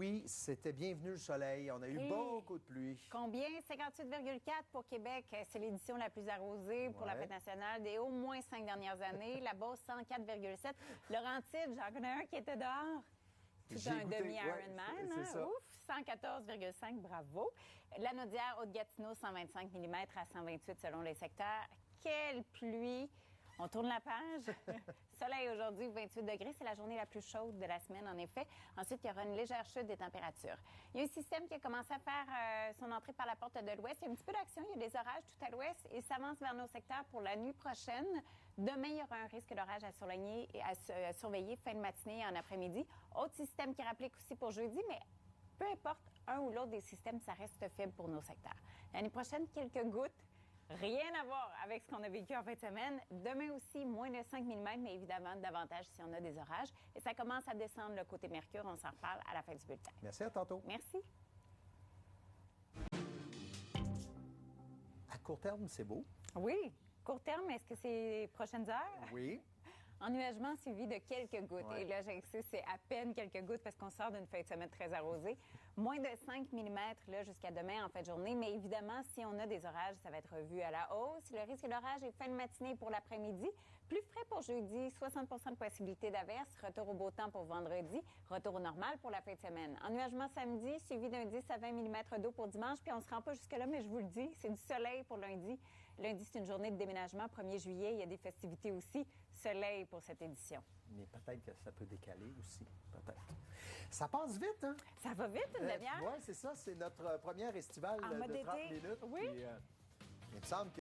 oui, c'était bienvenu le soleil. On a eu beaucoup de pluie. Combien? 58,4 pour Québec. C'est l'édition la plus arrosée pour la fête nationale des au moins 5 dernières années. La Beauce, 104,7. Laurentide, j'en connais un qui était dehors. Tout un demi-Ironman. Ouf, 114,5, bravo. Lanaudière, Haute-Gatineau, 125 mm à 128 selon les secteurs. Quelle pluie! On tourne la page. Soleil aujourd'hui, 28 degrés. C'est la journée la plus chaude de la semaine, en effet. Ensuite, il y aura une légère chute des températures. Il y a un système qui a commencé à faire son entrée par la porte de l'ouest. Il y a un petit peu d'action. Il y a des orages tout à l'ouest et s'avance vers nos secteurs pour la nuit prochaine. Demain, il y aura un risque d'orage à surveiller fin de matinée et en après-midi. Autre système qui rapplique aussi pour jeudi, mais peu importe un ou l'autre des systèmes, ça reste faible pour nos secteurs. L'année prochaine, quelques gouttes. Rien à voir avec ce qu'on a vécu en fin de semaine. Demain aussi, moins de 5 mm, mais évidemment, davantage si on a des orages. Et ça commence à descendre le côté Mercure. On s'en reparle à la fin du bulletin. Merci, à tantôt. Merci. À court terme, c'est beau. Oui. Court terme, est-ce que c'est les prochaines heures? Oui. Ennuagement suivi de quelques gouttes. Et là, j'insiste, c'est à peine quelques gouttes parce qu'on sort d'une fin de semaine très arrosée. Moins de 5 mm là, jusqu'à demain en fin de journée. Mais évidemment, si on a des orages, ça va être revu à la hausse. Le risque d'orage est fin de matinée pour l'après-midi. Plus frais pour jeudi, 60 de possibilité d'averse. Retour au beau temps pour vendredi. Retour au normal pour la fin de semaine. Ennuagement samedi, suivi d'un 10 à 20 mm d'eau pour dimanche. Puis on se rend pas jusque-là, mais je vous le dis, c'est du soleil pour lundi. Lundi, c'est une journée de déménagement. 1er juillet, il y a des festivités aussi. Soleil pour cette édition. Mais peut-être que ça peut décaler aussi, peut-être. Ça passe vite, hein? Ça va vite, une demi-heure? Oui, c'est ça. C'est notre première estivale de 30 minutes. Oui. Puis, il me semble que